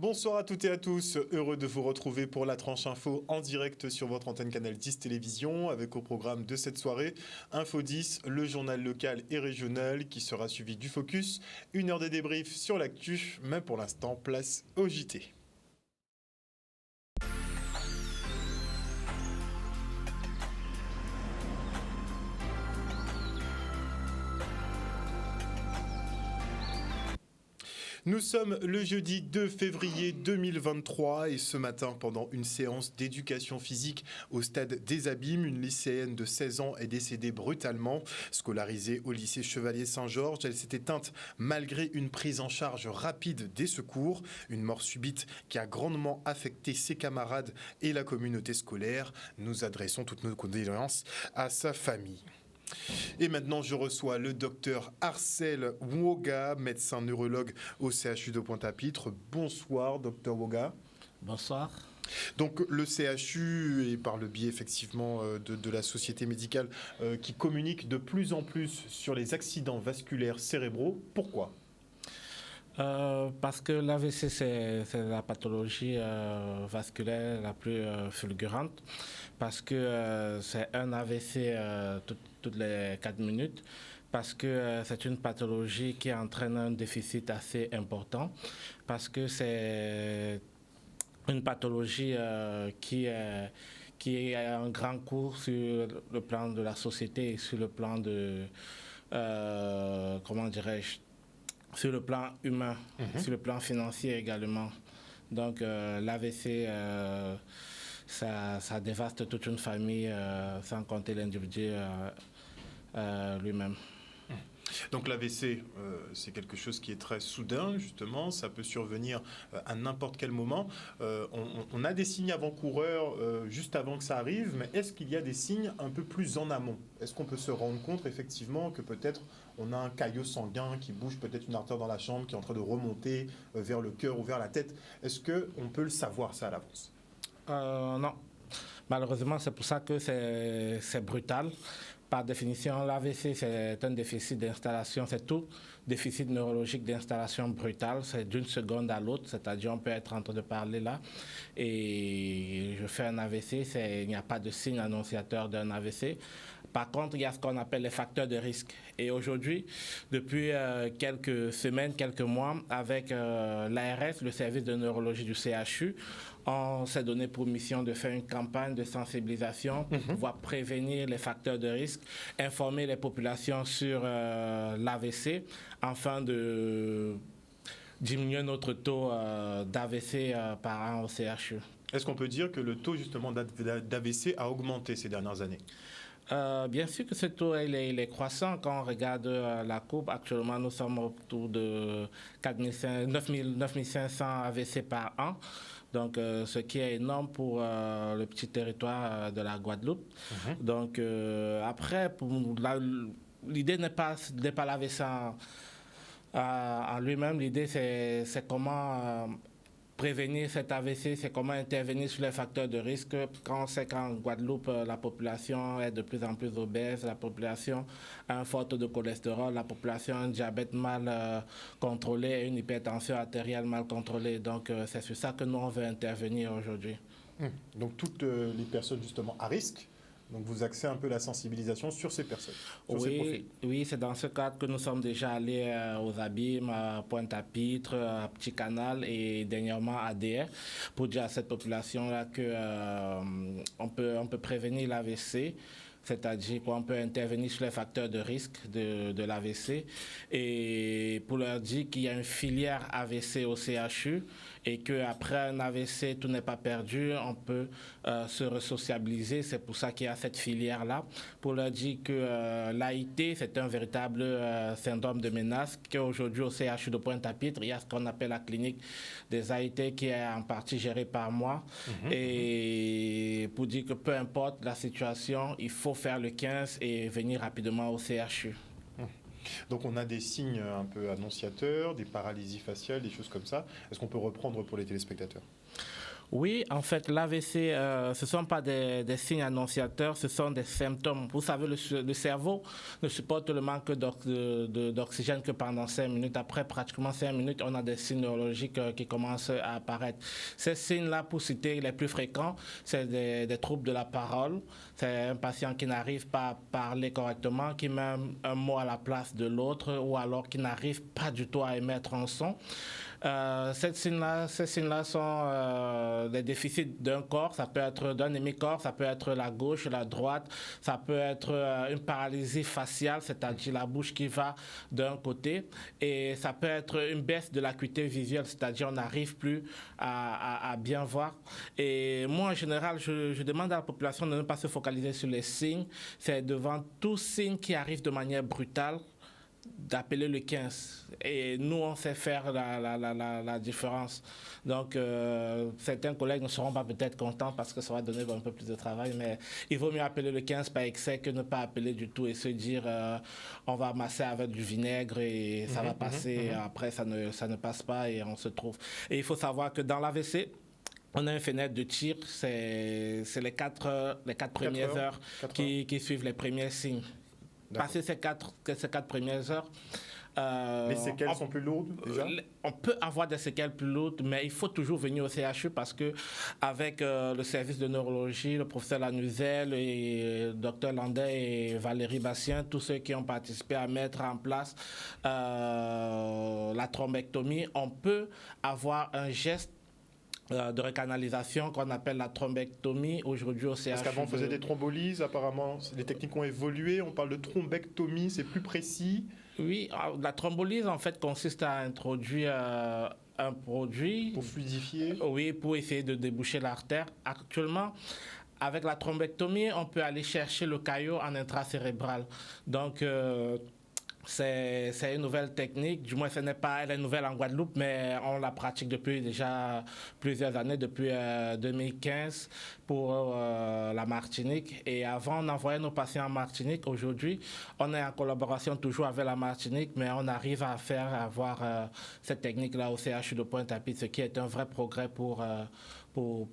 Bonsoir à toutes et à tous, heureux de vous retrouver pour la tranche info en direct sur votre antenne Canal 10 Télévision avec au programme de cette soirée Info 10, le journal local et régional qui sera suivi du focus, une heure de débrief sur l'actu, mais pour l'instant place au JT. Nous sommes le jeudi 2 février 2023 et ce matin, pendant une séance d'éducation physique au stade des Abîmes, une lycéenne de 16 ans est décédée brutalement. Scolarisée au lycée Chevalier Saint-Georges, elle s'est éteinte malgré une prise en charge rapide des secours. Une mort subite qui a grandement affecté ses camarades et la communauté scolaire. Nous adressons toutes nos condoléances à sa famille. Et maintenant, je reçois le docteur Arcel Woga, médecin neurologue au CHU de Pointe-à-Pitre. Bonsoir, docteur Woga. Bonsoir. Donc le CHU, et par le biais effectivement de la société médicale qui communique de plus en plus sur les accidents vasculaires cérébraux, pourquoi ? Parce que l'AVC, c'est la pathologie vasculaire la plus fulgurante, parce que c'est un AVC toutes les 4 minutes, parce que c'est une pathologie qui entraîne un déficit assez important, parce que c'est une pathologie qui est un grand coût sur le plan de la société et sur le plan de, comment dirais-je, sur le plan humain, sur le plan financier également. Donc l'AVC, ça dévaste toute une famille, sans compter l'individu lui-même. Donc l'AVC, c'est quelque chose qui est très soudain, justement. Ça peut survenir à n'importe quel moment. On a des signes avant-coureurs juste avant que ça arrive, mais est-ce qu'il y a des signes un peu plus en amont ? Est-ce qu'on peut se rendre compte, effectivement, que peut-être on a un caillot sanguin qui bouge, peut-être une artère dans la jambe qui est en train de remonter vers le cœur ou vers la tête ? Est-ce qu'on peut le savoir, ça, à l'avance ? Non. Malheureusement, c'est pour ça que c'est brutal. Par définition, l'AVC, c'est un déficit d'installation, c'est tout déficit neurologique d'installation brutale, c'est d'une seconde à l'autre, c'est-à-dire on peut être en train de parler là et je fais un AVC, il n'y a pas de signe annonciateur d'un AVC. Par contre, il y a ce qu'on appelle les facteurs de risque. Et aujourd'hui, depuis quelques semaines, quelques mois, avec l'ARS, le service de neurologie du CHU, on s'est donné pour mission de faire une campagne de sensibilisation pour pouvoir prévenir les facteurs de risque, informer les populations sur l'AVC, afin de diminuer notre taux d'AVC par an au CHU. Est-ce qu'on peut dire que le taux justement d'AVC a augmenté ces dernières années ? Bien sûr que ce taux il est croissant quand on regarde la courbe. Actuellement, nous sommes autour de 9500 AVC par an. Donc, ce qui est énorme pour le petit territoire de la Guadeloupe. Donc, après, l'idée n'est pas l'AVC en lui-même. L'idée, c'est comment prévenir cet AVC, c'est comment intervenir sur les facteurs de risque. Quand on sait qu'en Guadeloupe, la population est de plus en plus obèse, la population a un fort taux de cholestérol, la population a un diabète mal contrôlé et une hypertension artérielle mal contrôlée. Donc, c'est sur ça que nous, on veut intervenir aujourd'hui. Donc, toutes les personnes justement à risque. Donc vous axez un peu la sensibilisation sur ces personnes, sur ces profils. Oui, c'est dans ce cadre que nous sommes déjà allés aux Abîmes, à Pointe-à-Pitre, à Petit Canal et dernièrement à DR pour dire à cette population-là qu'on peut prévenir l'AVC. C'est-à-dire qu'on peut intervenir sur les facteurs de risque de l'AVC et pour leur dire qu'il y a une filière AVC au CHU et qu'après un AVC, tout n'est pas perdu, on peut se resociabiliser. C'est pour ça qu'il y a cette filière-là. Pour leur dire que l'AIT, c'est un véritable syndrome de menace, qu'aujourd'hui au CHU de Pointe-à-Pitre, il y a ce qu'on appelle la clinique des AIT qui est en partie gérée par moi. Et pour dire que peu importe la situation, il faut faire le 15 et venir rapidement au CHU. Donc on a des signes un peu annonciateurs, des paralysies faciales, des choses comme ça. Est-ce qu'on peut reprendre pour les téléspectateurs ? Oui, en fait, l'AVC, ce ne sont pas des signes annonciateurs, ce sont des symptômes. Vous savez, le cerveau ne supporte le manque d'oxygène que pendant 5 minutes. Après pratiquement 5 minutes, on a des signes neurologiques qui commencent à apparaître. Ces signes-là, pour citer les plus fréquents, c'est des troubles de la parole. C'est un patient qui n'arrive pas à parler correctement, qui met un mot à la place de l'autre, ou alors qui n'arrive pas du tout à émettre un son. Ces signes-là sont des déficits d'un corps, ça peut être d'un hémicorps, ça peut être la gauche, la droite, ça peut être une paralysie faciale, c'est-à-dire la bouche qui va d'un côté, et ça peut être une baisse de l'acuité visuelle, c'est-à-dire on n'arrive plus à bien voir. Et moi, en général, je demande à la population de ne pas se focaliser sur les signes, c'est devant tout signe qui arrive de manière brutale, d'appeler le 15. Et nous, on sait faire la différence. Donc, certains collègues ne seront pas peut-être contents parce que ça va donner un peu plus de travail, mais il vaut mieux appeler le 15 par excès que ne pas appeler du tout et se dire on va masser avec du vinaigre et ça va passer. Après, ça ne passe pas et on se trouve. Et il faut savoir que dans l'AVC, on a une fenêtre de tir, c'est les 4 premières heures qui suivent les premiers signes. Passer ces quatre premières heures, les séquelles sont plus lourdes déjà? On peut avoir des séquelles plus lourdes, mais il faut toujours venir au CHU parce que avec le service de neurologie, le professeur Lanuzel et le docteur Landais et Valérie Bastien, tous ceux qui ont participé à mettre en place la thrombectomie, on peut avoir un geste de recanalisation qu'on appelle la thrombectomie aujourd'hui au CHU. Parce qu'avant on faisait des thrombolises, apparemment les techniques ont évolué, on parle de thrombectomie, c'est plus précis. Oui, la thrombolyse en fait consiste à introduire un produit pour fluidifier. Oui, pour essayer de déboucher l'artère. Actuellement, avec la thrombectomie, on peut aller chercher le caillot en intracérébral. Donc c'est une nouvelle technique, du moins elle est nouvelle en Guadeloupe, mais on la pratique depuis déjà plusieurs années, depuis 2015 pour la Martinique. Et avant, on envoyait nos patients en Martinique. Aujourd'hui, on est en collaboration toujours avec la Martinique, mais on arrive à avoir cette technique-là au CHU de Pointe-à-Pitre, ce qui est un vrai progrès pour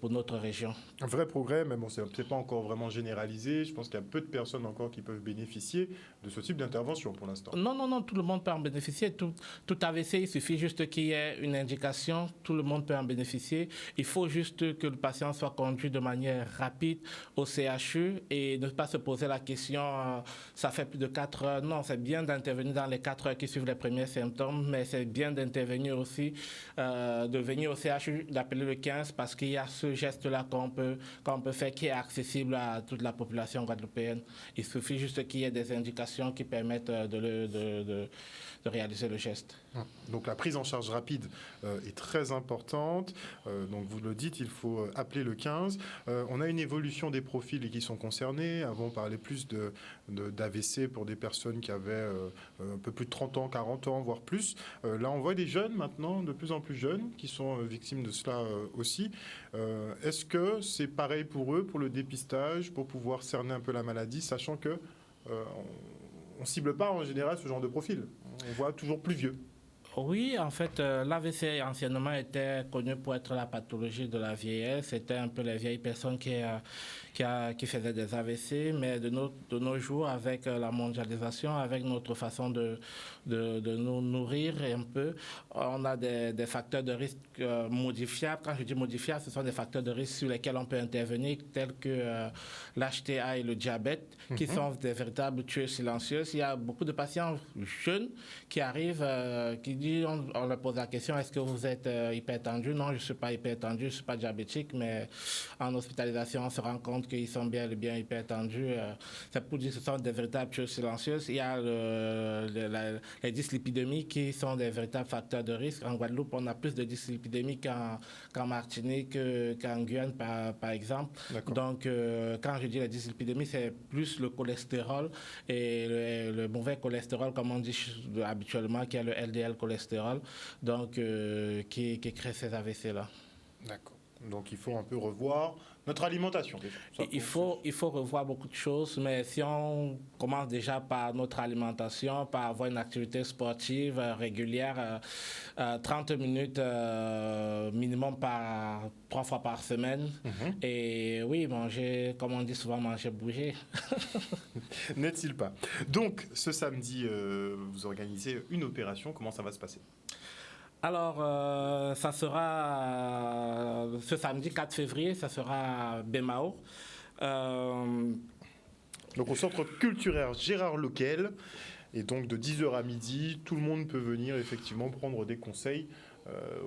notre région. Un vrai progrès, mais bon, c'est pas encore vraiment généralisé. Je pense qu'il y a peu de personnes encore qui peuvent bénéficier de ce type d'intervention pour l'instant. Non, tout le monde peut en bénéficier. Tout AVC, il suffit juste qu'il y ait une indication, tout le monde peut en bénéficier. Il faut juste que le patient soit conduit de manière rapide au CHU et ne pas se poser la question, ça fait plus de 4 heures. Non, c'est bien d'intervenir dans les 4 heures qui suivent les premiers symptômes, mais c'est bien d'intervenir aussi, de venir au CHU, d'appeler le 15 parce qu'il y a ce geste-là qu'on peut faire qui est accessible à toute la population guadeloupéenne. Il suffit juste qu'il y ait des indications qui permettent de réaliser le geste. Donc la prise en charge rapide est très importante. Donc vous le dites, il faut appeler le 15. On a une évolution des profils qui sont concernés. Avant, on parlait plus d'AVC pour des personnes qui avaient un peu plus de 30 ans, 40 ans, voire plus. Là, on voit des jeunes maintenant, de plus en plus jeunes, qui sont victimes de cela aussi. Est-ce que c'est pareil pour eux, pour le dépistage, pour pouvoir cerner un peu la maladie, sachant que on ne cible pas en général ce genre de profil. On voit toujours plus vieux. Oui, en fait, l'AVC anciennement était connu pour être la pathologie de la vieillesse. C'était un peu les vieilles personnes qui faisaient des AVC, mais de nos jours, avec la mondialisation, avec notre façon de nous nourrir un peu, on a des facteurs de risque modifiables. Quand je dis modifiables, ce sont des facteurs de risque sur lesquels on peut intervenir, tels que l'HTA et le diabète, qui sont des véritables tueuses silencieuses. Il y a beaucoup de patients jeunes qui arrivent, qui disent, on leur pose la question, est-ce que vous êtes hypertendu? Non, je ne suis pas hypertendu, je ne suis pas diabétique, mais en hospitalisation, on se rend compte qu'ils sont bien hypertendus. C'est pour dire que ce sont des véritables tueuses silencieuses. Il y a les dyslipidémies qui sont des véritables facteurs de risque. En Guadeloupe, on a plus de dyslipidémies qu'en Martinique, qu'en Guyane, par exemple. Donc, quand je dis la dyslipidémie, c'est plus le cholestérol et le mauvais cholestérol, comme on dit habituellement, qui est le LDL cholestérol, donc qui crée ces AVC-là. D'accord. Donc il faut un peu revoir notre alimentation. Déjà. Il faut revoir beaucoup de choses, mais si on commence déjà par notre alimentation, par avoir une activité sportive régulière, 30 minutes minimum 3 fois par semaine, et oui, manger, comme on dit souvent, manger, bouger. N'est-il pas? Donc ce samedi, vous organisez une opération, comment ça va se passer? Alors, ça sera ce samedi 4 février, ça sera à Bemao. Donc au centre culturel Gérard Lequel, et donc de 10h à midi, tout le monde peut venir effectivement prendre des conseils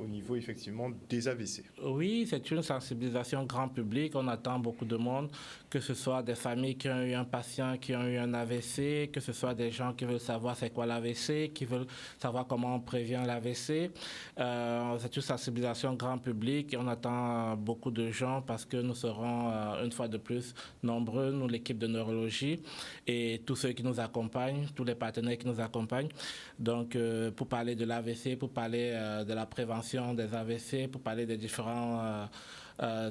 au niveau effectivement des AVC. Oui, c'est une sensibilisation grand public. On attend beaucoup de monde, que ce soit des familles qui ont eu un patient qui ont eu un AVC, que ce soit des gens qui veulent savoir c'est quoi l'AVC, qui veulent savoir comment on prévient l'AVC. C'est une sensibilisation grand public et on attend beaucoup de gens parce que nous serons une fois de plus nombreux, nous l'équipe de neurologie et tous ceux qui nous accompagnent, tous les partenaires qui nous accompagnent. Donc pour parler de l'AVC, pour parler de la prévention des AVC, pour parler des différents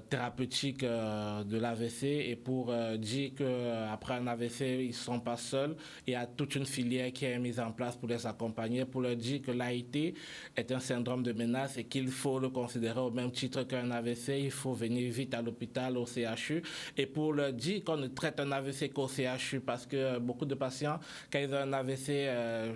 thérapeutiques de l'AVC et pour dire qu'après un AVC, ils ne sont pas seuls. Il y a toute une filière qui est mise en place pour les accompagner, pour leur dire que l'AIT est un syndrome de menace et qu'il faut le considérer au même titre qu'un AVC. Il faut venir vite à l'hôpital, au CHU. Et pour leur dire qu'on ne traite un AVC qu'au CHU parce que beaucoup de patients, quand ils ont un AVC,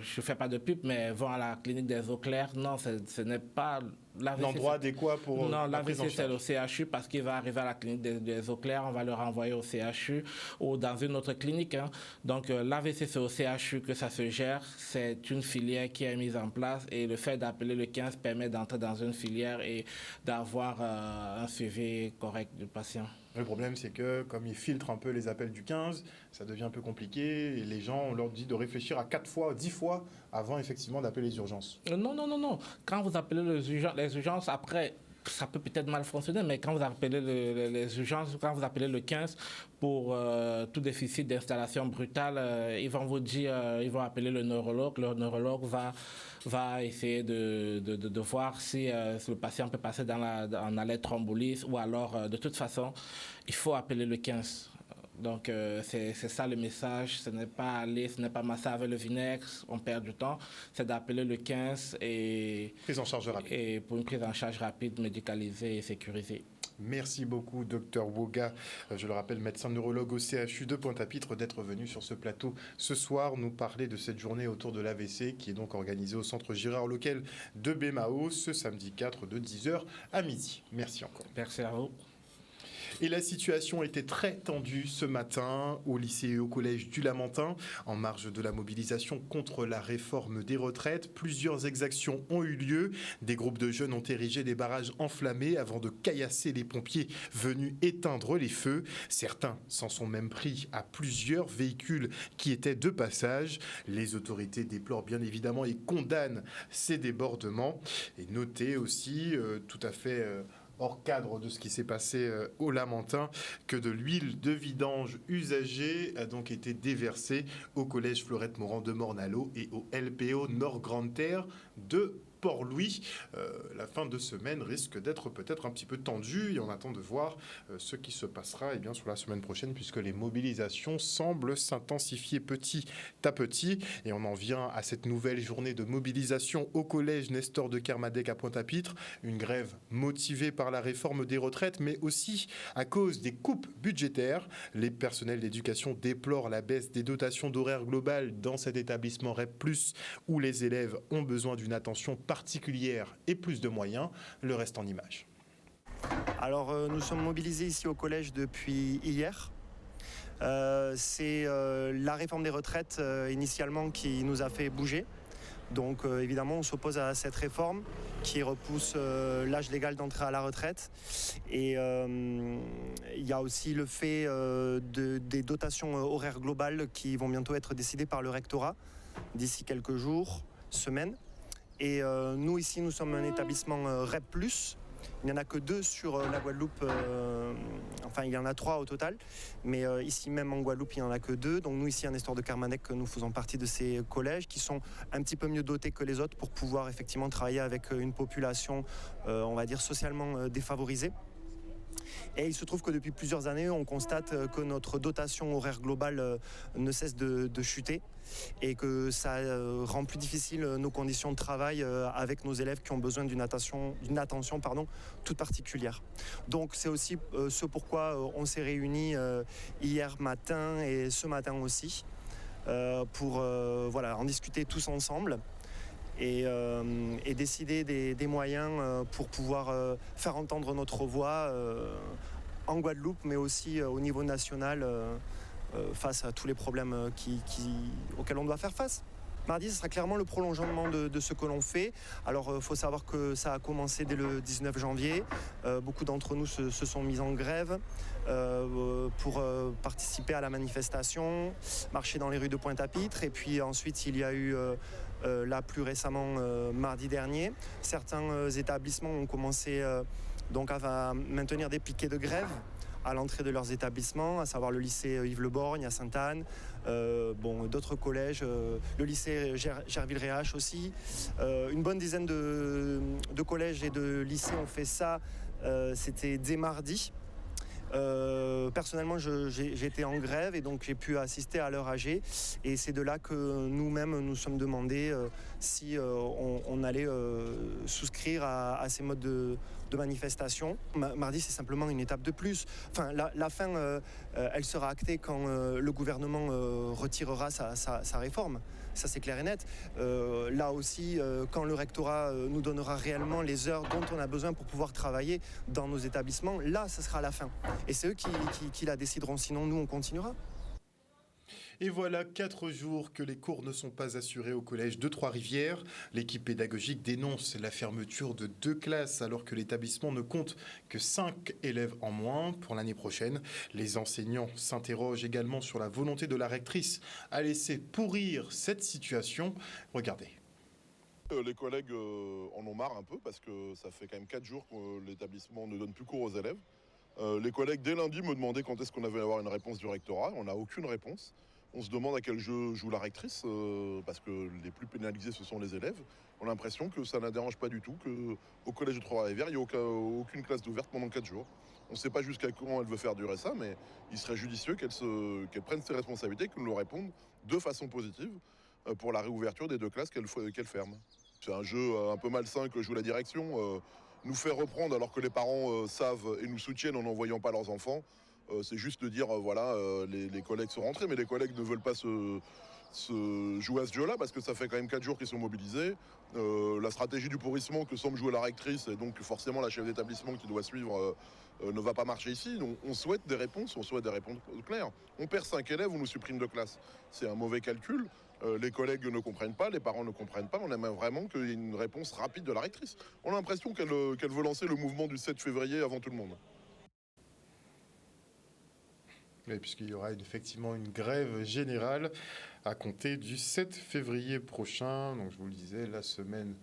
je ne fais pas de pub, mais vont à la clinique des eaux claires. Non, ce n'est pas l'endroit adéquat pour non, l'AVC c'est le CHU parce qu'il va arriver à la clinique des eaux claires, on va le renvoyer au CHU ou dans une autre clinique. Donc l'AVC c'est au CHU que ça se gère, c'est une filière qui est mise en place et le fait d'appeler le 15 permet d'entrer dans une filière et d'avoir un suivi correct du patient. Le problème, c'est que comme ils filtrent un peu les appels du 15, ça devient un peu compliqué et les gens, on leur dit de réfléchir à 4 fois, 10 fois avant effectivement d'appeler les urgences. Non. Quand vous appelez les urgences, après, ça peut peut-être mal fonctionner, mais quand vous appelez les urgences, quand vous appelez le 15 pour tout déficit d'installation brutale, ils vont vous dire, ils vont appeler le neurologue va essayer de voir si le patient peut passer en alerte thrombolyse ou alors de toute façon, il faut appeler le 15. Donc c'est ça le message, ce n'est pas masser avec le vinaigre, on perd du temps, c'est d'appeler le 15 et prise en charge rapide. Et pour une prise en charge rapide, médicalisée et sécurisée. Merci beaucoup, Dr Woga, je le rappelle, médecin neurologue au CHU de Pointe-à-Pitre, d'être venu sur ce plateau ce soir nous parler de cette journée autour de l'AVC qui est donc organisée au centre Gérard Lequel de Bemao ce samedi 4 de 10h à midi. Merci encore. Merci à vous. Et la situation était très tendue ce matin au lycée et au collège du Lamentin. En marge de la mobilisation contre la réforme des retraites, plusieurs exactions ont eu lieu. Des groupes de jeunes ont érigé des barrages enflammés avant de caillasser les pompiers venus éteindre les feux. Certains s'en sont même pris à plusieurs véhicules qui étaient de passage. Les autorités déplorent bien évidemment et condamnent ces débordements. Et notez aussi tout à fait hors cadre de ce qui s'est passé au Lamentin, que de l'huile de vidange usagée a donc été déversée au collège Fleurette Morand de Mornalo et au LPO Nord Grande Terre de Port-Louis. La fin de semaine risque d'être peut-être un petit peu tendue et on attend de voir ce qui se passera sur la semaine prochaine puisque les mobilisations semblent s'intensifier petit à petit et on en vient à cette nouvelle journée de mobilisation au collège Nestor de Kermadec à Pointe-à-Pitre, une grève motivée par la réforme des retraites mais aussi à cause des coupes budgétaires. Les personnels d'éducation déplorent la baisse des dotations d'horaire global dans cet établissement REP+, où les élèves ont besoin d'une attention particulière et plus de moyens. Le reste en images. Alors nous sommes mobilisés ici au collège depuis hier. C'est la réforme des retraites initialement qui nous a fait bouger. Donc évidemment on s'oppose à cette réforme qui repousse l'âge légal d'entrée à la retraite. Et il y a aussi le fait des dotations horaires globales qui vont bientôt être décidées par le rectorat d'ici quelques jours, semaines. Et nous ici nous sommes un établissement REP+. Il n'y en a que 2 sur la Guadeloupe, enfin il y en a 3 au total, mais ici même en Guadeloupe il n'y en a que 2. Donc nous ici à Nestor de Kermadec, nous faisons partie de ces collèges qui sont un petit peu mieux dotés que les autres pour pouvoir effectivement travailler avec une population, on va dire socialement défavorisée. Et il se trouve que depuis plusieurs années, on constate que notre dotation horaire globale ne cesse de chuter et que ça rend plus difficile nos conditions de travail avec nos élèves qui ont besoin d'une attention toute particulière. Donc c'est aussi ce pourquoi on s'est réunis hier matin et ce matin aussi pour en discuter tous ensemble. Et décider des moyens pour pouvoir faire entendre notre voix en Guadeloupe, mais aussi au niveau national face à tous les problèmes auxquels on doit faire face. Mardi, ce sera clairement le prolongement de ce que l'on fait. Alors, il faut savoir que ça a commencé dès le 19 janvier. Beaucoup d'entre nous se sont mis en grève pour participer à la manifestation, marcher dans les rues de Pointe-à-Pitre. Et puis ensuite, il y a eu, là plus récemment, mardi dernier, certains établissements ont commencé donc à maintenir des piquets de grève à l'entrée de leurs établissements, à savoir le lycée Yves-Le-Borgne à Sainte-Anne, d'autres collèges, le lycée Gerville-Réache aussi. Une bonne dizaine de collèges et de lycées ont fait ça, c'était dès mardi. Personnellement, j'étais en grève et donc j'ai pu assister à l'heure AG et c'est de là que nous-mêmes nous sommes demandé si on allait souscrire à ces modes de manifestation. Mardi, c'est simplement une étape de plus. Enfin, la fin, elle sera actée quand le gouvernement retirera sa réforme. Ça, c'est clair et net. Là aussi, quand le rectorat nous donnera réellement les heures dont on a besoin pour pouvoir travailler dans nos établissements, là, ce sera la fin. Et c'est eux qui la décideront. Sinon, nous, on continuera. Et voilà 4 jours que les cours ne sont pas assurés au collège de Trois-Rivières. L'équipe pédagogique dénonce la fermeture de 2 classes alors que l'établissement ne compte que 5 élèves en moins pour l'année prochaine. Les enseignants s'interrogent également sur la volonté de la rectrice à laisser pourrir cette situation. Regardez. Les collègues en ont marre un peu parce que ça fait quand même 4 jours que l'établissement ne donne plus cours aux élèves. Les collègues dès lundi me demandaient quand est-ce qu'on allait avoir une réponse du rectorat. On n'a aucune réponse. On se demande à quel jeu joue la rectrice, parce que les plus pénalisés, ce sont les élèves. On a l'impression que ça ne la dérange pas du tout, qu'au collège de Trois-Rivières, il n'y a aucune classe d'ouverte pendant 4 jours. On ne sait pas jusqu'à quand elle veut faire durer ça, mais il serait judicieux qu'elle prenne ses responsabilités, qu'elle nous réponde de façon positive pour la réouverture des 2 classes qu'elle ferme. C'est un jeu un peu malsain que joue la direction. Nous faire reprendre alors que les parents savent et nous soutiennent en n'envoyant pas leurs enfants. C'est juste de dire, les collègues sont rentrés, mais les collègues ne veulent pas se jouer à ce jeu-là, parce que ça fait quand même 4 jours qu'ils sont mobilisés. La stratégie du pourrissement que semble jouer la rectrice, et donc forcément la chef d'établissement qui doit suivre, ne va pas marcher ici. Donc, on souhaite des réponses claires. On perd 5 élèves, on nous supprime 2 classes. C'est un mauvais calcul. Les collègues ne comprennent pas, les parents ne comprennent pas. On aimerait vraiment qu'il y ait une réponse rapide de la rectrice. On a l'impression qu'elle veut lancer le mouvement du 7 février avant tout le monde. Oui, puisqu'il y aura effectivement une grève générale à compter du 7 février prochain. Donc je vous le disais, la semaine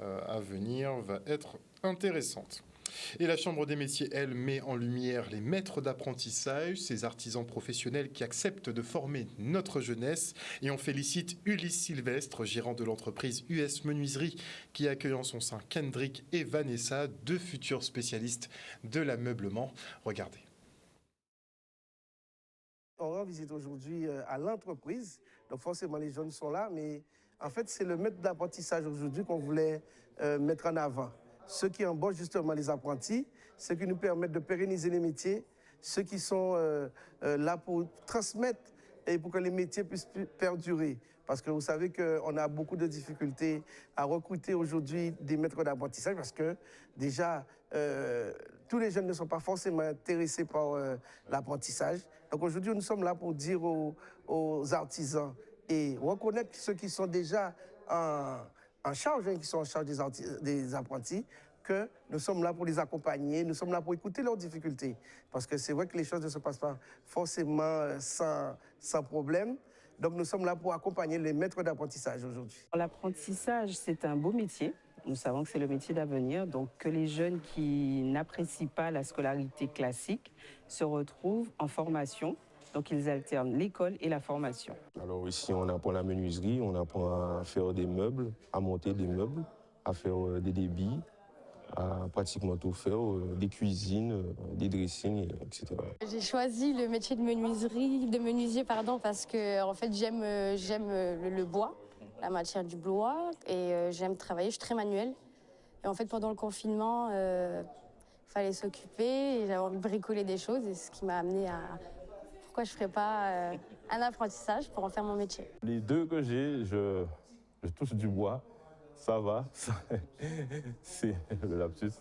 à venir va être intéressante. Et la Chambre des métiers, elle, met en lumière les maîtres d'apprentissage, ces artisans professionnels qui acceptent de former notre jeunesse. Et on félicite Ulysse Sylvestre, gérant de l'entreprise US Menuiserie, qui accueille en son sein Kendrick et Vanessa, 2 futurs spécialistes de l'ameublement. Regardez. On rend visite aujourd'hui à l'entreprise, donc forcément les jeunes sont là, mais en fait c'est le maître d'apprentissage aujourd'hui qu'on voulait mettre en avant. Ceux qui embauchent justement les apprentis, ceux qui nous permettent de pérenniser les métiers, ceux qui sont là pour transmettre et pour que les métiers puissent perdurer. Parce que vous savez qu'on a beaucoup de difficultés à recruter aujourd'hui des maîtres d'apprentissage parce que déjà, tous les jeunes ne sont pas forcément intéressés par l'apprentissage. Donc aujourd'hui, nous sommes là pour dire aux artisans et reconnaître ceux qui sont déjà en charge, qui sont en charge des apprentis, que nous sommes là pour les accompagner, nous sommes là pour écouter leurs difficultés. Parce que c'est vrai que les choses ne se passent pas forcément sans problème. Donc nous sommes là pour accompagner les maîtres d'apprentissage aujourd'hui. L'apprentissage, c'est un beau métier. Nous savons que c'est le métier d'avenir. Donc que les jeunes qui n'apprécient pas la scolarité classique se retrouvent en formation. Donc ils alternent l'école et la formation. Alors ici, on apprend la menuiserie, on apprend à faire des meubles, à monter des meubles, à faire des débits, à pratiquement tout faire, des cuisines, des dressings, etc. J'ai choisi le métier de menuisier parce que en fait j'aime le bois, la matière du bois et j'aime travailler, je suis très manuelle. Et en fait pendant le confinement, fallait s'occuper et j'avais envie de bricoler des choses et ce qui m'a amené à pourquoi je ferais pas un apprentissage pour en faire mon métier. Les deux que j'ai, je touche du bois, ça va, c'est le lapsus.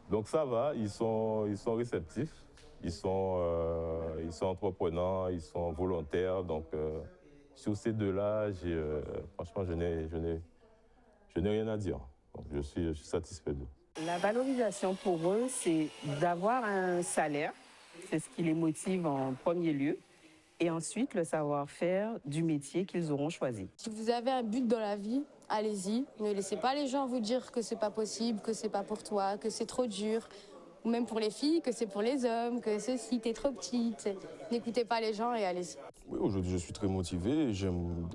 Donc ça va, ils sont réceptifs, ils sont entreprenants, ils sont volontaires. Donc sur ces deux-là, franchement, je n'ai rien à dire. Donc, je suis satisfait d'eux. La valorisation pour eux, c'est d'avoir un salaire, c'est ce qui les motive en premier lieu, et ensuite le savoir-faire du métier qu'ils auront choisi. Si vous avez un but dans la vie, allez-y. Ne laissez pas les gens vous dire que c'est pas possible, que c'est pas pour toi, que c'est trop dur. Ou même pour les filles, que c'est pour les hommes, que ceci, t'es trop petite. N'écoutez pas les gens et allez-y. Oui, aujourd'hui, je suis très motivé et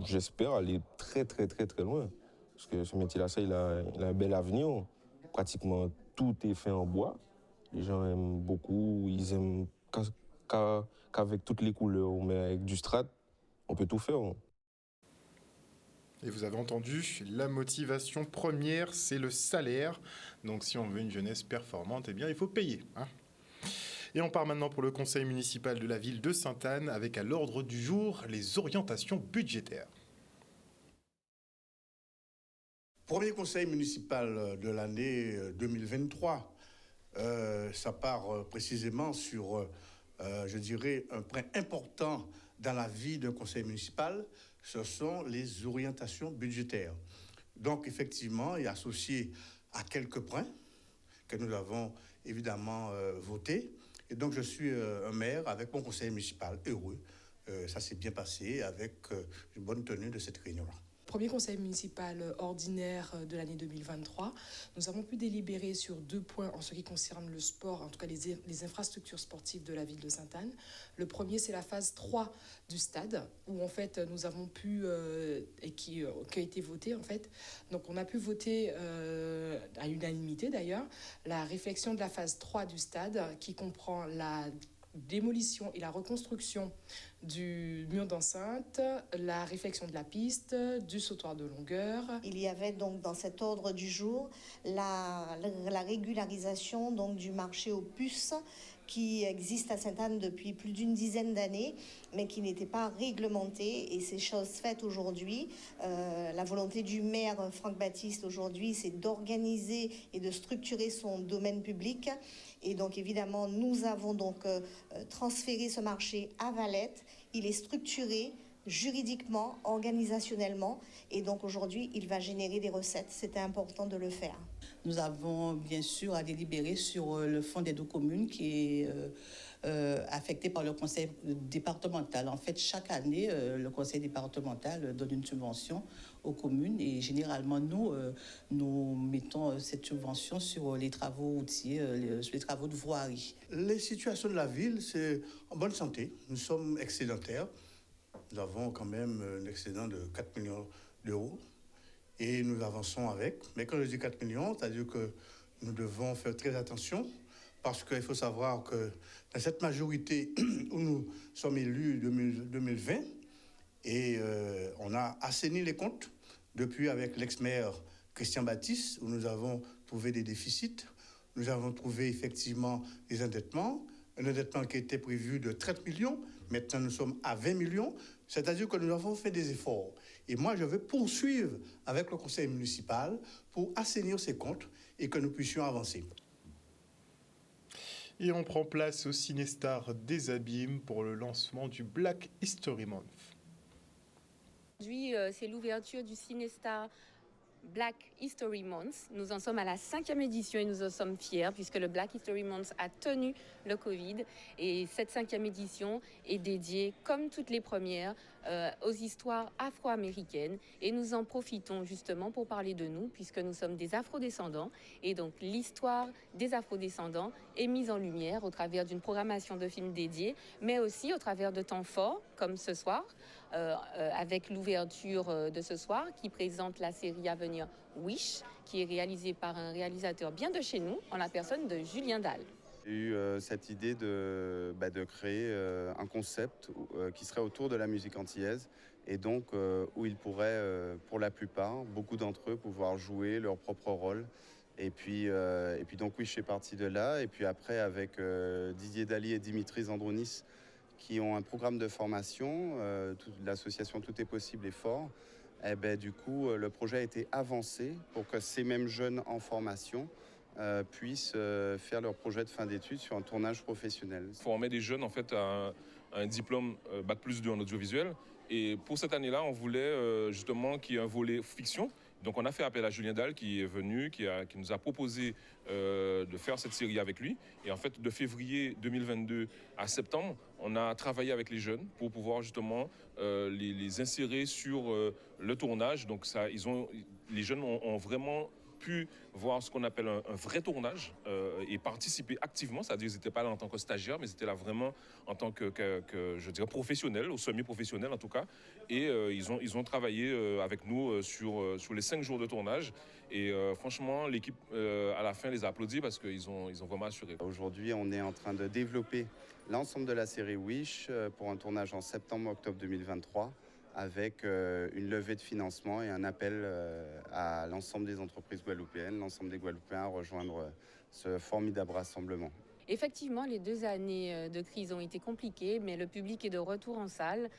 j'espère aller très, très, très, très loin. Parce que ce métier-là, il a un bel avenir. Pratiquement tout est fait en bois. Les gens aiment beaucoup, ils aiment qu'avec toutes les couleurs, mais avec du strat, on peut tout faire. Et vous avez entendu, la motivation première, c'est le salaire. Donc si on veut une jeunesse performante, eh bien, il faut payer. Et on part maintenant pour le conseil municipal de la ville de Sainte-Anne avec à l'ordre du jour les orientations budgétaires. Premier conseil municipal de l'année 2023. Ça part précisément sur, je dirais, un point important dans la vie d'un conseil municipal. Ce sont les orientations budgétaires. Donc, effectivement, il est associé à quelques points que nous avons évidemment votés. Et donc, je suis un maire avec mon conseil municipal heureux. Ça s'est bien passé avec une bonne tenue de cette réunion-là. Premier conseil municipal ordinaire de l'année 2023, nous avons pu délibérer sur 2 points en ce qui concerne le sport, en tout cas les infrastructures sportives de la ville de Sainte-Anne. Le premier, c'est la phase 3 du stade, où en fait nous avons pu, et qui a été voté en fait, donc on a pu voter à l'unanimité d'ailleurs, la réflexion de la phase 3 du stade qui comprend la démolition et la reconstruction du mur d'enceinte, la réflexion de la piste, du sautoir de longueur. Il y avait donc dans cet ordre du jour la régularisation donc du marché aux puces qui existe à Sainte-Anne depuis plus d'une dizaine d'années, mais qui n'était pas réglementé. Et c'est chose faite aujourd'hui. La volonté du maire Franck Baptiste aujourd'hui, c'est d'organiser et de structurer son domaine public. Et donc évidemment, nous avons donc transféré ce marché à Valette. Il est structuré juridiquement, organisationnellement, et donc aujourd'hui, il va générer des recettes. C'était important de le faire. Nous avons bien sûr à délibérer sur le fonds d'aide aux communes qui est affecté par le conseil départemental. En fait, chaque année, le conseil départemental donne une subvention aux communes et généralement, nous mettons cette subvention sur les travaux routiers, sur les travaux de voirie. Les situations de la ville, c'est en bonne santé. Nous sommes excédentaires. Nous avons quand même un excédent de 4 millions d'euros et nous avançons avec. Mais quand je dis 4 millions, c'est-à-dire que nous devons faire très attention parce qu'il faut savoir que dans cette majorité où nous sommes élus 2020, et on a assaini les comptes depuis avec l'ex-maire Christian Baptiste, où nous avons trouvé des déficits, nous avons trouvé effectivement des endettements, un endettement qui était prévu de 30 millions, maintenant nous sommes à 20 millions, c'est-à-dire que nous avons fait des efforts. Et moi, je veux poursuivre avec le conseil municipal pour assainir ces comptes et que nous puissions avancer. Et on prend place au Cinestar des Abîmes pour le lancement du Black History Month. Aujourd'hui, c'est l'ouverture du Cinestar Black History Month. Nous en sommes à la 5e édition et nous en sommes fiers puisque le Black History Month a tenu le Covid. Et cette 5e édition est dédiée, comme toutes les premières, aux histoires afro-américaines. Et nous en profitons justement pour parler de nous puisque nous sommes des afrodescendants. Et donc l'histoire des afrodescendants est mise en lumière au travers d'une programmation de films dédiés, mais aussi au travers de temps forts comme ce soir. Avec l'ouverture de ce soir qui présente la série à venir Wish, qui est réalisé par un réalisateur bien de chez nous, en la personne de Julien Dalle. J'ai eu cette idée de créer un concept qui serait autour de la musique antillaise et donc où ils pourraient, pour la plupart, beaucoup d'entre eux, pouvoir jouer leur propre rôle. Et puis donc oui, je suis parti de là. Et puis après, avec Didier Daly et Dimitri Zandrounis, qui ont un programme de formation, l'association Tout est possible et fort, du coup, le projet a été avancé pour que ces mêmes jeunes en formation puissent faire leur projet de fin d'études sur un tournage professionnel. Former des jeunes en fait à un diplôme Bac+2 en audiovisuel. Et pour cette année-là, on voulait justement qu'il y ait un volet fiction. Donc on a fait appel à Julien Dalle qui est venu, qui nous a proposé de faire cette série avec lui. Et en fait, de février 2022 à septembre, on a travaillé avec les jeunes pour pouvoir justement les insérer sur le tournage. Donc ça, les jeunes ont vraiment pu voir ce qu'on appelle un vrai tournage et participer activement, c'est-à-dire qu'ils n'étaient pas là en tant que stagiaires, mais ils étaient là vraiment en tant que je dirais, professionnels, ou semi-professionnels en tout cas. Et ils ont travaillé avec nous sur les 5 jours de tournage. Et franchement, l'équipe, à la fin, les a applaudis parce qu'ils ont vraiment assuré. Aujourd'hui, on est en train de développer l'ensemble de la série Wish pour un tournage en septembre-octobre 2023. Avec une levée de financement et un appel à l'ensemble des entreprises guadeloupéennes, l'ensemble des Guadeloupéens à rejoindre ce formidable rassemblement. Effectivement, les 2 années de crise ont été compliquées, mais le public est de retour en salle.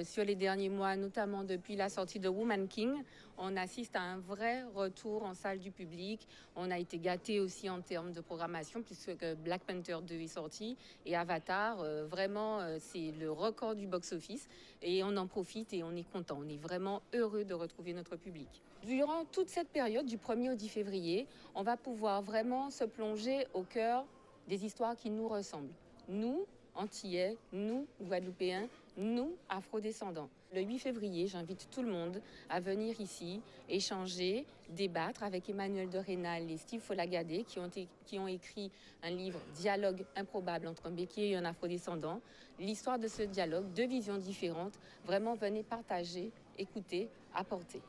Sur les derniers mois, notamment depuis la sortie de Woman King, on assiste à un vrai retour en salle du public. On a été gâtés aussi en termes de programmation, puisque Black Panther 2 est sorti. Et Avatar, vraiment, c'est le record du box-office. Et on en profite et on est content. On est vraiment heureux de retrouver notre public. Durant toute cette période, du 1er au 10 février, on va pouvoir vraiment se plonger au cœur des histoires qui nous ressemblent. Nous, Antillais, nous, Guadeloupéens, nous, Afro-descendants. Le 8 février, j'invite tout le monde à venir ici, échanger, débattre avec Emmanuel de Rénal et Steve Folagadé qui ont écrit un livre « Dialogue improbable entre un béquier et un Afro-descendant ». L'histoire de ce dialogue, 2 visions différentes, vraiment venez partager, écouter, apporter.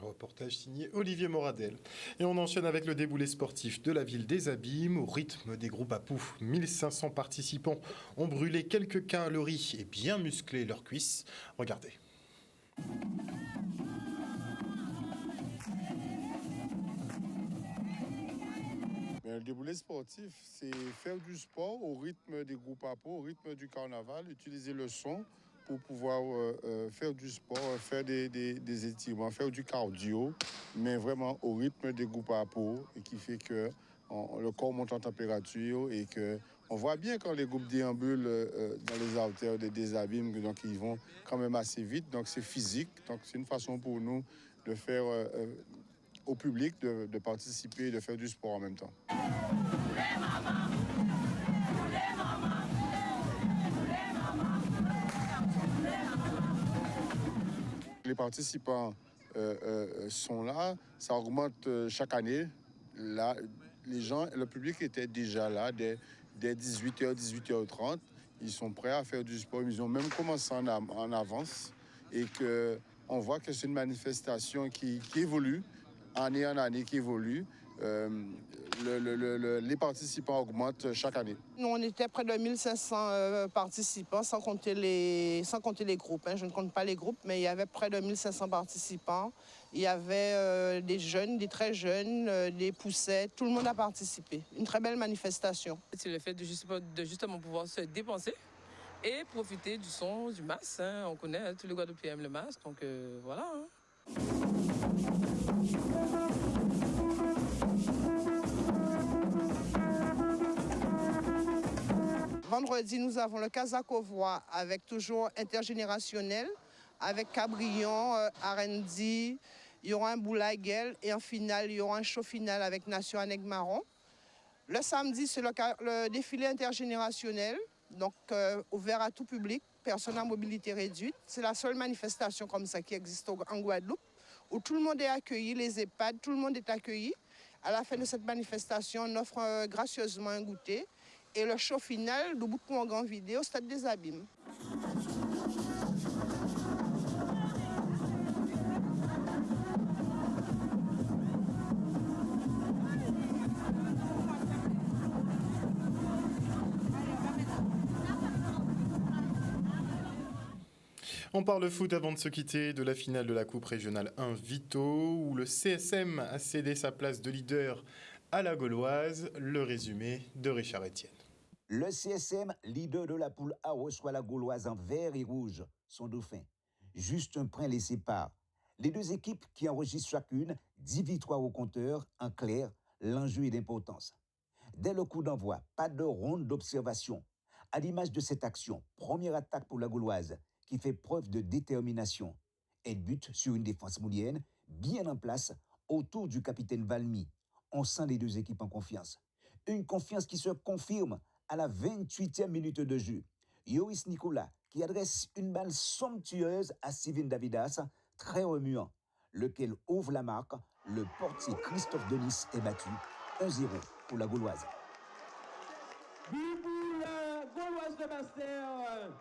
Reportage signé Olivier Moradel. Et on enchaîne avec le déboulé sportif de la ville des Abîmes au rythme des groupes à pouf. 1500 participants ont brûlé quelques calories et bien musclé leurs cuisses. Regardez. Le déboulé sportif, c'est faire du sport au rythme des groupes à peau, au rythme du carnaval, utiliser le son pour pouvoir faire du sport, faire des étirements, faire du cardio, mais vraiment au rythme des groupes à peau, et qui fait que le corps monte en température et qu'on voit bien quand les groupes déambulent dans les artères des abîmes, donc ils vont quand même assez vite, donc c'est physique, donc c'est une façon pour nous de faire au public de participer et de faire du sport en même temps. Les participants sont là, ça augmente chaque année. Là, le public était déjà là dès 18h, 18h30. Ils sont prêts à faire du sport. Ils ont même commencé en avance. Et on voit que c'est une manifestation qui évolue, année en année, qui évolue. Les participants augmentent chaque année. Nous, on était près de 1500 participants, sans compter les groupes. Je ne compte pas les groupes, mais il y avait près de 1500 participants. Il y avait des jeunes, des très jeunes, des poussettes. Tout le monde a participé. Une très belle manifestation. C'est le fait de justement pouvoir se dépenser et profiter du son, du masque. On connaît, tous les Guadeloupéens aiment le masque, donc voilà. Vendredi, nous avons le Casacovois avec toujours intergénérationnel, avec Cabrion, Arendi, il y aura un Boulaguel et en finale, il y aura un show final avec Nation Aneg Marron. Le samedi, c'est le défilé intergénérationnel, donc ouvert à tout public, personnes à mobilité réduite. C'est la seule manifestation comme ça qui existe en Guadeloupe, où tout le monde est accueilli, les EHPAD, tout le monde est accueilli. À la fin de cette manifestation, on offre gracieusement un goûter. Et le show final, le bout de en grand vidéo au Stade des Abîmes. On parle foot avant de se quitter de la finale de la Coupe régionale 1 Vito où le CSM a cédé sa place de leader à la Gauloise. Le résumé de Richard Etienne. Le CSM, leader de la poule A, reçoit la Gauloise en vert et rouge, son dauphin. Juste un point les sépare. Les deux équipes qui enregistrent chacune 10 victoires au compteur, en clair, l'enjeu est d'importance. Dès le coup d'envoi, pas de ronde d'observation. À l'image de cette action, première attaque pour la Gauloise, qui fait preuve de détermination. Elle bute sur une défense moulienne, bien en place, autour du capitaine Valmy. On sent les deux équipes en confiance. Une confiance qui se confirme à la 28e minute de jeu. Yoris Nicolas, qui adresse une balle somptueuse à Steven Davidas, très remuant, lequel ouvre la marque. Le portier Christophe Denis est battu 1-0 pour la Gauloise. But pour la Gauloise de Basse-Terre.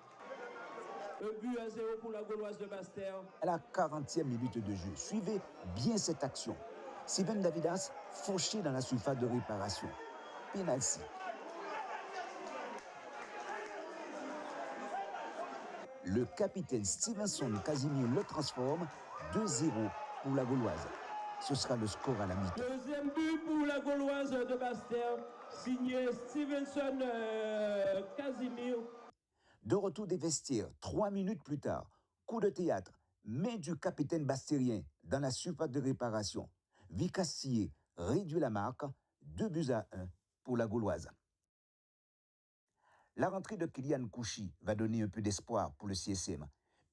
Un but 1-0 pour la Gauloise de Basse-Terre. À la 40e minute de jeu, suivez bien cette action. Steven Davidas fauché dans la surface de réparation. Penalty. Le capitaine Stevenson Casimir le transforme 2-0 pour la Gauloise. Ce sera le score à la mi-temps. Deuxième but pour la Gauloise de Basse-Terre, signé Stevenson Casimir. De retour des vestiaires, 3 minutes plus tard, coup de théâtre, main du capitaine bastérien dans la surface de réparation. Vicassier réduit la marque, 2-1 pour la Gauloise. La rentrée de Kylian Kouchi va donner un peu d'espoir pour le CSM.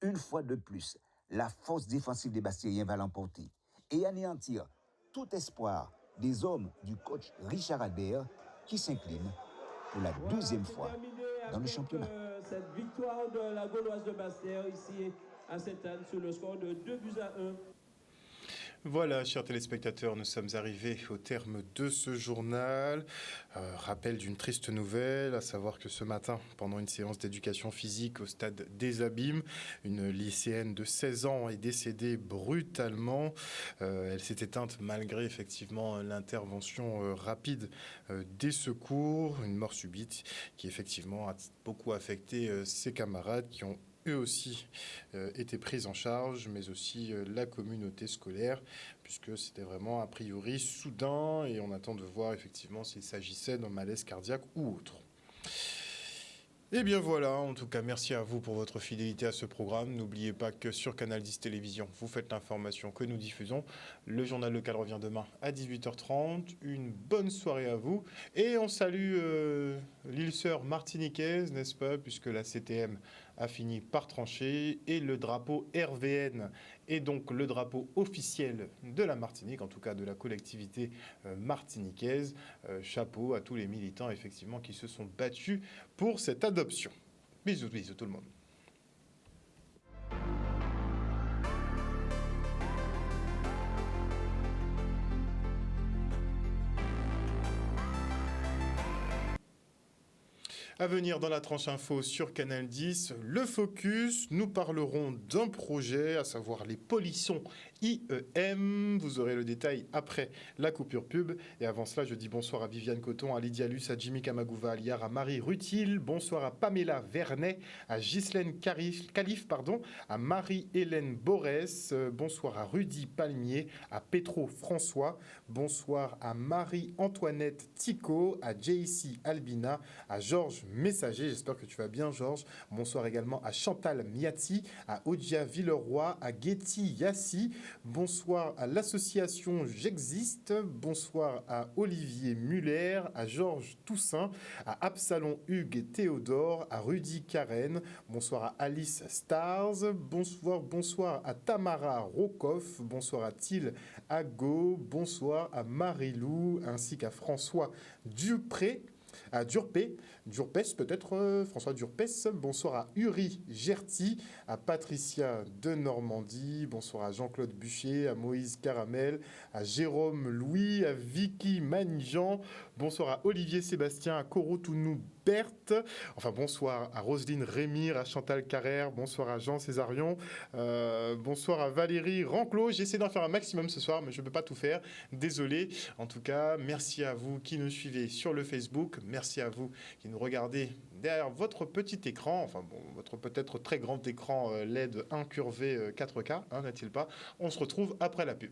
Une fois de plus, la force défensive des Bastériens va l'emporter et anéantir tout espoir des hommes du coach Richard Adair qui s'incline pour la deuxième fois dans le championnat. Cette victoire de la Gauloise de Basse-Terre ici à Sainte-Anne sur le score de 2-1. Voilà, chers téléspectateurs, nous sommes arrivés au terme de ce journal. Rappel d'une triste nouvelle, à savoir que ce matin, pendant une séance d'éducation physique au stade des Abîmes, une lycéenne de 16 ans est décédée brutalement. Elle s'est éteinte malgré effectivement l'intervention rapide des secours. Une mort subite qui effectivement a beaucoup affecté ses camarades qui ont eux aussi étaient prises en charge, mais aussi la communauté scolaire, puisque c'était vraiment a priori soudain et on attend de voir effectivement s'il s'agissait d'un malaise cardiaque ou autre. Et bien voilà, en tout cas, merci à vous pour votre fidélité à ce programme. N'oubliez pas que sur Canal 10 Télévision, vous faites l'information que nous diffusons. Le journal local revient demain à 18h30. Une bonne soirée à vous. Et on salue l'île sœur martiniquaise, n'est-ce pas, puisque la CTM a fini par trancher. Et le drapeau RVN est donc le drapeau officiel de la Martinique, en tout cas de la collectivité martiniquaise. Chapeau à tous les militants, effectivement, qui se sont battus pour cette adoption. Bisous, bisous tout le monde. À venir dans la tranche info sur Canal 10, le focus, nous parlerons d'un projet, à savoir les polissons IEM. Vous aurez le détail après la coupure pub. Et avant cela, je dis bonsoir à Viviane Coton, à Lydia Luce, à Jimmy Kamagouva Aliar, à Marie Rutil. Bonsoir à Pamela Vernet, à Ghislaine Calif, à Marie-Hélène Borès. Bonsoir à Rudy Palmier, à Petro François. Bonsoir à Marie-Antoinette Tico, à JC Albina, à Georges Messager. J'espère que tu vas bien, Georges. Bonsoir également à Chantal Miati, à Odia Villeroy, à Getty Yassi. Bonsoir à l'association J'existe. Bonsoir à Olivier Muller, à Georges Toussaint, à Absalon Hugues Théodore, à Rudy Karen. Bonsoir à Alice Stars. Bonsoir à Tamara Rokoff. Bonsoir à Thiel Ago. Bonsoir à Marie-Lou ainsi qu'à François Dupré. À Durpes peut-être, François Durpes. Bonsoir à Uri Gerti, à Patricia de Normandie. Bonsoir à Jean-Claude Bucher, à Moïse Caramel, à Jérôme Louis, à Vicky Manijan. Bonsoir à Olivier Sébastien, à Corotounou Berthe. Enfin, bonsoir à Roselyne Rémire, à Chantal Carrère. Bonsoir à Jean Césarion. Bonsoir à Valérie Ranclos. J'essaie d'en faire un maximum ce soir, mais je ne peux pas tout faire. Désolé. En tout cas, merci à vous qui nous suivez sur le Facebook. Merci à vous qui nous regardez derrière votre petit écran, enfin bon, votre peut-être très grand écran LED incurvé 4K, n'est-il pas? On se retrouve après la pub.